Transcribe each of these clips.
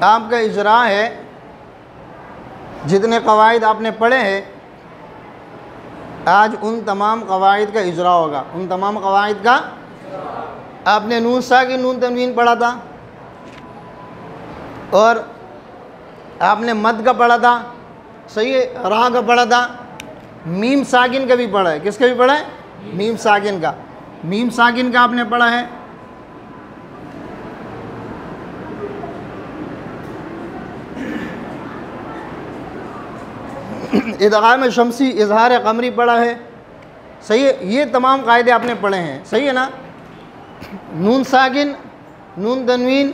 آپ کا اجرا ہے، جتنے قواعد آپ نے پڑھے ہیں آج ان تمام قواعد کا اجرا ہوگا۔ ان تمام قواعد کا آپ نے نون ساکن نون تنوین پڑھا تھا، اور آپ نے مد کا پڑھا تھا، صحیح ہے، راہ کا پڑھا تھا، میم ساکن کا بھی پڑھا ہے۔ کس کا بھی پڑھا ہے؟ میم ساکن کا۔ میم ساکن کا آپ نے پڑھا ہے۔ ادغام شمسی، اظہار قمری پڑھا ہے، صحیح ہے، یہ تمام قاعدے آپ نے پڑھے ہیں، صحیح ہے نا۔ نون ساکن نون تنوین،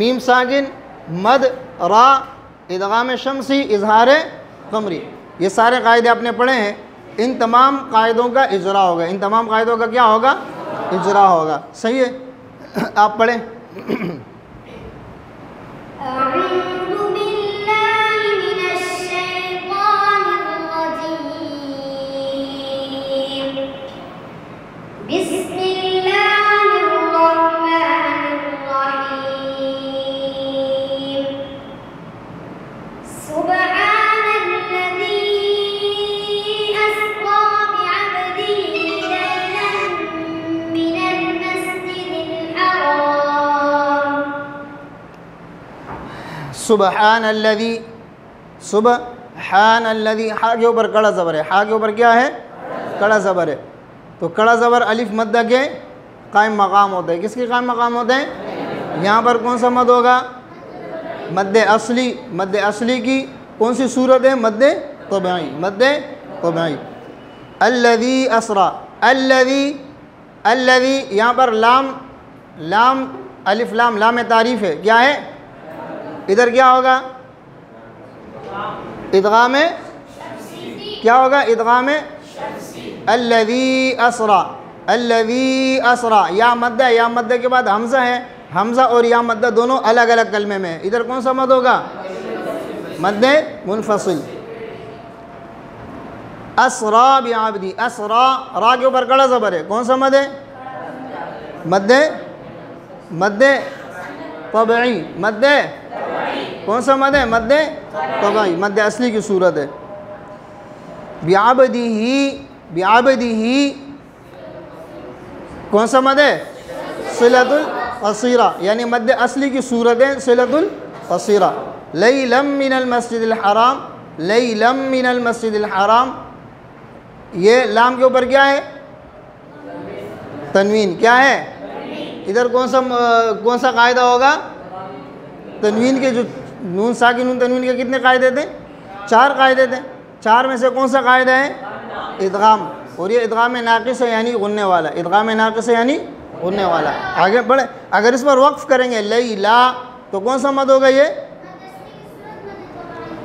میم ساکن، مد، را، ادغام شمسی، اظہار قمری، یہ سارے قاعدے آپ نے پڑھے ہیں۔ ان تمام قاعدوں کا اجرا ہوگا، ان تمام قاعدوں کا کیا ہوگا؟ اجرا ہوگا، صحیح ہے۔ آپ پڑھیں۔ سبحان الذی، سبحان الذی، ہا کے اوپر کڑا زبر ہے، ہا کے اوپر کیا ہے؟ کڑا زبر ہے، تو کڑا زبر الف مدہ کے قائم مقام ہوتا ہے۔ کس کے قائم مقام ہوتا ہے؟ یہاں پر کون سا مد ہوگا؟ مد اصلی۔ مد اصلی کی کون سی صورت ہے؟ مد طبعی، مد طبعی۔ الذی اسرا، الذی، الذی، یہاں پر لام، لام الف لام، لام تعریف ہے، کیا ہے؟ ادھر کیا ہوگا؟ ادغام، کیا ہوگا؟ ادغام الذی اسرا، الذی اسرا، یا مدہ، یا مدہ کے بعد حمزہ ہے، حمزہ اور یا مدہ دونوں الگ الگ کلمے میں، ادھر کون سا مد ہوگا؟ مد منفصل۔ اسرا بعبدی، اسرا، را کے اوپر کڑا زبر ہے، کون سا مد ہے؟ مد، مد طبعی، مد، کون سا مد ہے؟ مد طبعی، مد اصلی کی صورت ہے۔ بعبدہ، بعبدہ، کون سا مد ہے؟ صلۃ القصیرہ، یعنی مد اصلی کی صورت ہے صلۃ القصیرہ۔ لیلا من المسجد الحرام، لیلا من المسجد الحرام، یہ لام کے اوپر کیا ہے؟ تنوین، کیا ہے؟ ادھر کون سا قاعدہ ہوگا؟ تنوین کے جو نون ساکن نون تنوین کے کتنے قاعدے تھے؟ 4 قاعدے تھے، 4 میں سے کون سا قاعدہ ہے؟ ادغام، اور یہ ادغام ناقص ہے یعنی غننے والا، ادغام ناقص ہے یعنی غننے والا۔ آگے بڑھیں، اگر اس پر وقف کریں گے لیلا تو کون سا مد ہوگا؟ یہ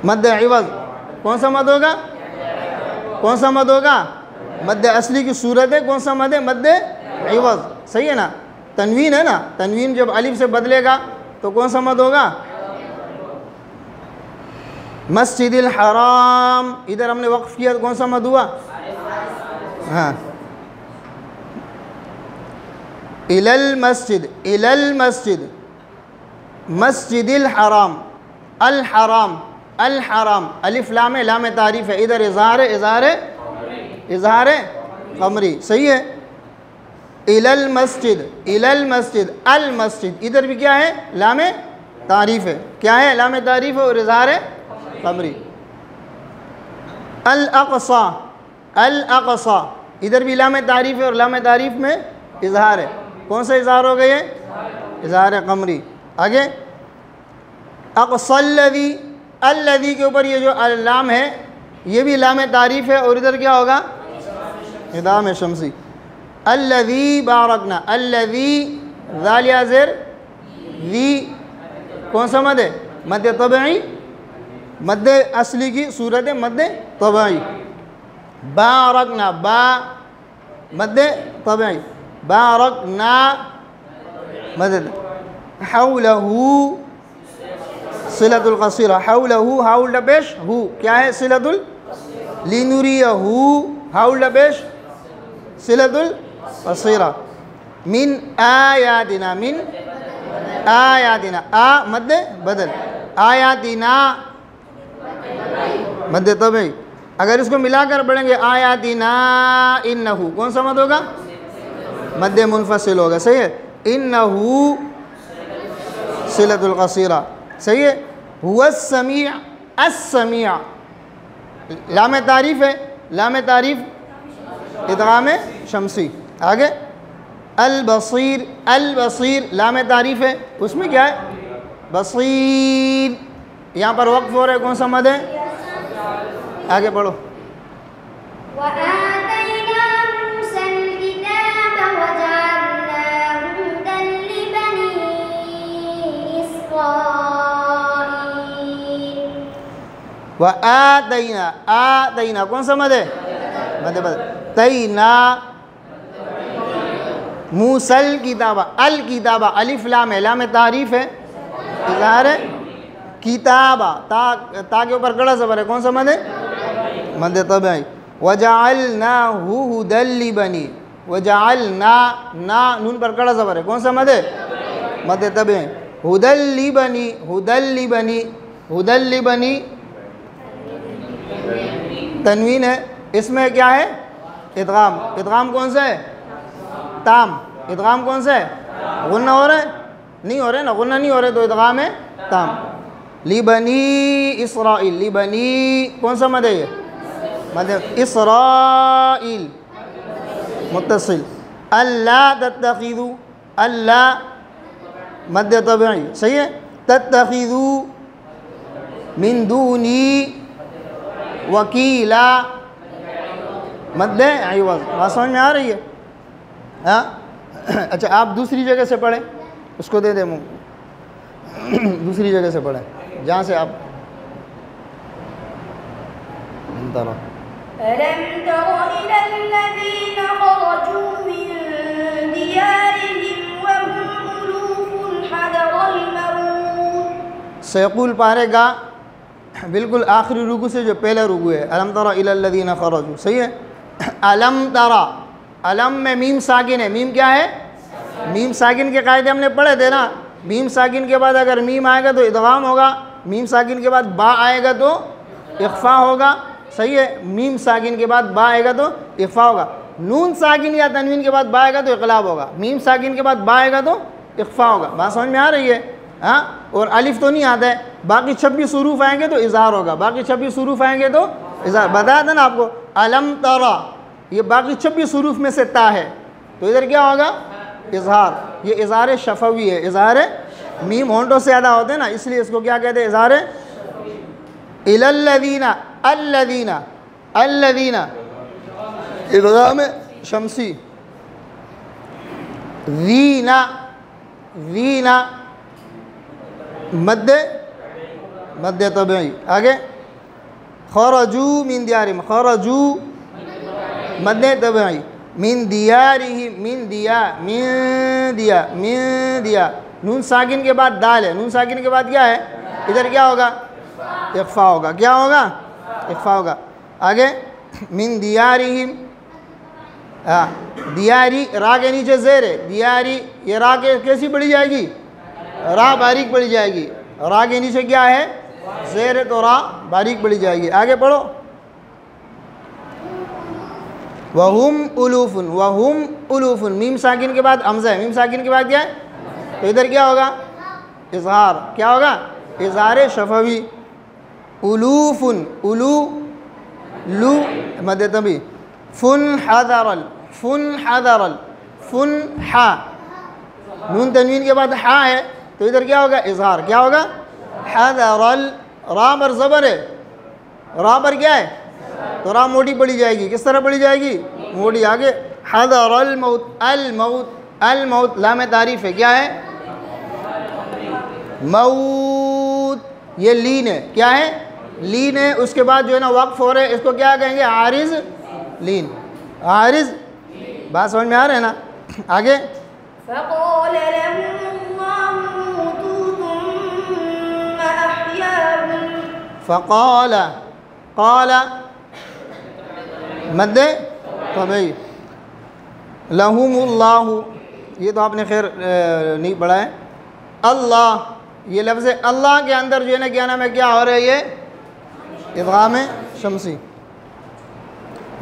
مد عوض، کون سا مد ہوگا؟ کون سا مد ہوگا؟ مد اصلی کی صورت ہے، کون سا مد ہے؟ مد عوض، صحیح ہے نا۔ تنوین ہے نا، تنوین جب الف سے بدلے گا تو کون سا مد ہوگا؟ مسجد الحرام، ادھر ہم نے وقف کیا تو کون سا مد ہوا؟ ہاں، الی المسجد، الی المسجد، مسجد الحرام، الحرام، الحرام، الف لام ہے، لام تعریف ہے، ادھر اظہار، اظہار، اظہار قمری، صحیح ہے۔ الی المسجد، الی المسجد، المسجد، ادھر بھی کیا ہے؟ لام تعریف ہے، کیا ہے؟ لام تعریف ہے اور اظہار قمری۔ الاقصی، الاقصی، ادھر بھی لام تعریف ہے اور لام تعریف میں اظہار ہے، کون سا اظہار ہو گئی ہے؟ اظہار قمری۔ آگے اقصی الذی، الذی کے اوپر یہ جو لام ہے یہ بھی لام تعریف ہے اور ادھر کیا ہوگا؟ ادغام شمسی۔ الذی بارکنا، الذی، ذال یا زیر، ذی، کون سا مد ہے؟ مد طبعی، مد اصلی کی صورت ہے مد طبعی۔ بارکنا، با، مد طبعی، بارکنا، مد، حولہ، صلۃ القصیرہ، حولہ، حول پیش ہو، کیا ہے؟ صلۃ لنریہ، حول پیش صلۃ القصیرہ۔ من آیاتنا، من آیاتنا آ مد بدل آیاتنا مد طبعی. اگر اس کو ملا کر پڑھیں گے آیاتنا انہو کون سا مد ہوگا؟ مد منفصل ہوگا. صحیح ہے. انہو صلۃ القصیرہ. صحیح ہے. هو السمیع السمیع لام تعریف ہے. لام تعریف ادغام شمسی. آگے البصیر البصیر لام تعریف ہے. اس میں کیا ہے؟ بصیر. یہاں پر وقف ہو رہا ہے. کون سا مد ہے؟ آگے پڑھو. وَآتَيْنَا مُوسَى الْكِتَابَ وَجَعَلْنَاهُ هُدًى لِبَنِي إِسْرَائِيلَ. وآتینا آتینا کون سا مد ہے؟ مد بدل. تینا موسیٰ الکتابہ الکتابہ الف لام ہے. لام تعریف ہے. اظہار ہے. کتابہ تا کے اوپر کڑا زبر ہے. کون سا مد ہے؟ مد طبعی. وَجَعَلْنَاهُ هُدًى لِبَنِي وَجَعَلْنَا نا نون پر کڑا زبر ہے. کون سا مد ہے؟ مد طبعی. هُدًى لِبَنِي هُدًى لِبَنِي هُدًى لِبَنِي تنوین ہے. اس میں کیا ہے؟ ادغام. ادغام کون سا ہے؟ تام. ادغام کون سا ہے؟ غنہ ہو رہا ہے؟ نہیں ہو رہا ہے نا. غنہ نہیں ہو رہا ہے تو ادغام ہے تام. لِبَنِي اسرائیل. لِبَنِي کون سا مد ہے یہ؟ مد اسرائیل متصل. اللہ تتخذوا اللہ مد طبعی. صحیح ہے. تتخذوا من دونی وکیلا مد عوض. بات سمجھ میں آ رہی ہے؟ ہاں اچھا آپ دوسری جگہ سے پڑھیں. اس کو دے دیں منہ. دوسری جگہ سے پڑھیں جہاں سے آپ أَلَمْ تَرَ إِلَى الَّذِينَ خَرَجُوا مِنْ دِيَارِهِمْ وَهُمْ أُلُوفٌ حَذَرَ الْمَوْتِ. سیقول پارے گا بالکل آخری رکوع سے جو پہلا رکوع ہے. الم تر الی الذین خرجوا. صحیح ہے. الم ترا الم میں میم ساکن ہے. میم کیا ہے؟ میم ساکن کے قاعدے ہم نے پڑھے تھے نا. میم ساکن کے بعد اگر میم آئے گا تو ادغام ہوگا. میم ساکن کے بعد با آئے گا تو اخفا ہوگا. صحیح ہے. میم ساکن کے بعد با آئے گا تو اخفا ہوگا. نون ساکن یا تنوین کے بعد با آئے گا تو اقلاب ہوگا. میم ساکن کے بعد با آئے گا تو اخفا ہوگا. بات سمجھ میں آ رہی ہے؟ ہاں. اور الف تو نہیں آتا ہے. باقی 26 حروف آئیں گے تو اظہار ہوگا. باقی 26 حروف آئیں گے تو اظہار. بتایا تھا نا آپ کو. الم ترا یہ باقی 26 حروف میں سے تا ہے تو ادھر کیا ہوگا؟ اظہار. یہ اظہار شفوی ہے. اظہار میم ہونٹوں سے ادا ہوتے ہیں نا اس لیے اس کو کیا کہتے ہیں؟ اظہار الی الذین الذین الذین ادغام شمسی. ذینا ذینا مد مد طبعی. آگے خرجوا من دیارہم. خرجوا مد طبعی. من دیارہم من دیا من دیا من دیا. نون ساکن کے بعد دال ہے. نون ساکن کے بعد کیا ہے؟ ادھر کیا ہوگا؟ اخفا ہوگا. کیا ہوگا؟ اخفا ہوگا. آگے من دیارہم. دیاری را کے نیچے زیر ہے. دیاری یہ را کیسی پڑھی جائے گی؟ را باریک پڑھی جائے گی. را کے نیچے کیا ہے؟ زیر ہے تو را باریک پڑھی جائے گی. آگے پڑھو. وہم الوفن وہم الوفن. میم ساکن کے بعد حمزہ ہے. میم ساکن کے بعد کیا ہے؟ تو ادھر کیا ہوگا؟ اظہار. کیا ہوگا؟ اظہار شفوی. الوفن الو لو مد طبعی. فن حذر فن حذر فن حا. نون تنوین کے بعد حا ہے تو ادھر کیا ہوگا؟ اظہار. کیا ہوگا؟ حذر را پر زبر ہے. را پر کیا ہے؟ تو را موٹی پڑھی جائے گی. کس طرح پڑھی جائے گی؟ موٹی. آگے حذر الموت. الموت الموت لام تعریف ہے. کیا ہے؟ موت. یہ لین ہے. کیا ہے؟ لین ہے. اس کے بعد جو ہے نا وقف ہو رہے اس کو کیا کہیں گے؟ عارض لین. عارض. بات سمجھ میں آ رہے ہیں نا؟ آگے فقال لهم الله موتوا ثم أحياهم. فقال قال مد طبعی. لهم اللہ یہ تو آپ نے خیر نہیں پڑھا ہے. اللہ، یہ لفظ اللہ کے اندر جو ہے نا کیا نام ہے، کیا ہو رہا ہے، یہ ادغام شمسی.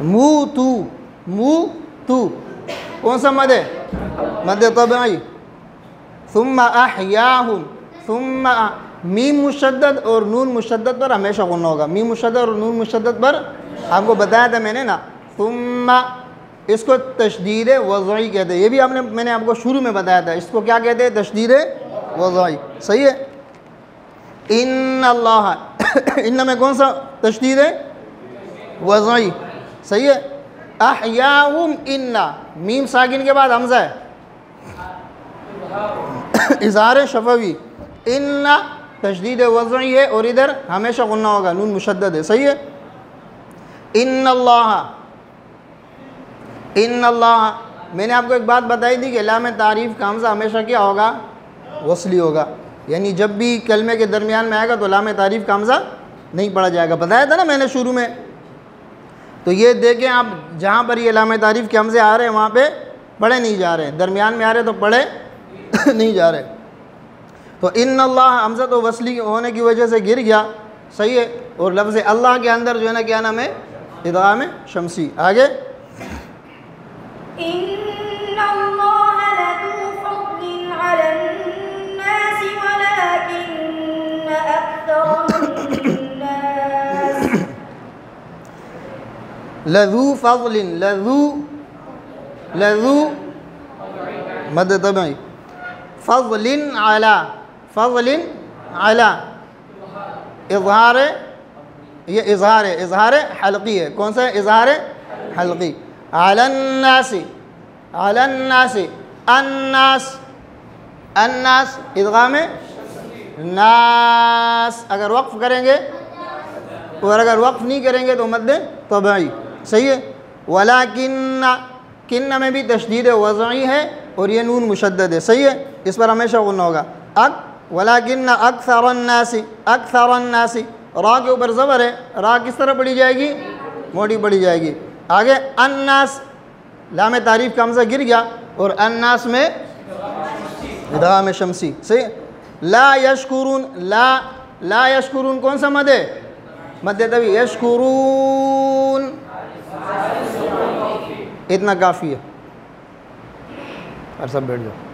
موتو کون سا مد ہے؟ مد طبعی. ثم احیاہم، ثم میم مشدد اور نون مشدد پر ہمیشہ غنہ ہوگا. میم مشدد اور نون مشدد پر آپ کو بتایا تھا میں نے نا. ثم اس کو تشدید وضعی کہتے ہیں. یہ بھی میں نے آپ کو شروع میں بتایا تھا. اس کو کیا کہتے ہیں؟ تشدید وضعی. صحیح ہے. ان اللہ، ان میں کون سا تشدید ہے؟ وضعی. صحیح ہے. احیاہم، ان میم ساکن کے بعد حمزہ ہے، اظہار شفوی. ان تشدید وضعی ہے اور ادھر ہمیشہ غنہ ہوگا، نون مشدد ہے. صحیح ہے. ان اللہ، ان اللہ، میں نے آپ کو ایک بات بتائی تھی کہ لام تعریف کا حمزہ ہمیشہ کیا ہوگا؟ وصلی ہوگا. یعنی جب بھی کلمے کے درمیان میں آئے گا تو لام تعریف کا حمزہ نہیں پڑھا جائے گا. بتایا تھا نا میں نے شروع میں. تو یہ دیکھیں آپ، جہاں پر یہ لام تعریف کے حمزے آ رہے ہیں وہاں پہ پڑھے نہیں جا رہے، درمیان میں آ رہے تو پڑھے نہیں جا رہے. تو ان اللہ حمزہ تو وصلی ہونے کی وجہ سے گر گیا. صحیح ہے. اور لفظ اللہ کے اندر جو ہے نا کیا نام ہے؟ ادغام شمسی. آگے إن الله لذو فضل على الناس ولكن أكثر الناس لذو فضل، لذو مد طبعی. فضل علی، فضل علی، اظہار، یہ اظہار ہے، اظہار حلقی ہے. کون سا ہے؟ اظہار حلقی. علی الناس، علی الناس، الناس، الناس ادغام ناس. اگر وقف کریں گے اور اگر وقف نہیں کریں گے تو مد طبعی. صحیح ہے. ولیکن، کن میں بھی تشدید وضعی ہے اور یہ نون مشدد ہے. صحیح ہے. اس پر ہمیشہ غنہ ہوگا. ولیکن اکثر الناس، اکثر الناس، را کے اوپر زبر ہے، را کس طرح پڑھی جائے گی؟ موٹی پڑھی جائے گی. آگے الناس، لام تعریف کا حمزہ گر گیا اور الناس میں ادغام شمسی. صحیح. لا یشکرون، لا یشکرون کون سا مد ہے؟ مد طبعی. یشکرون اتنا کافی ہے. اور سب بیٹھ جاؤ.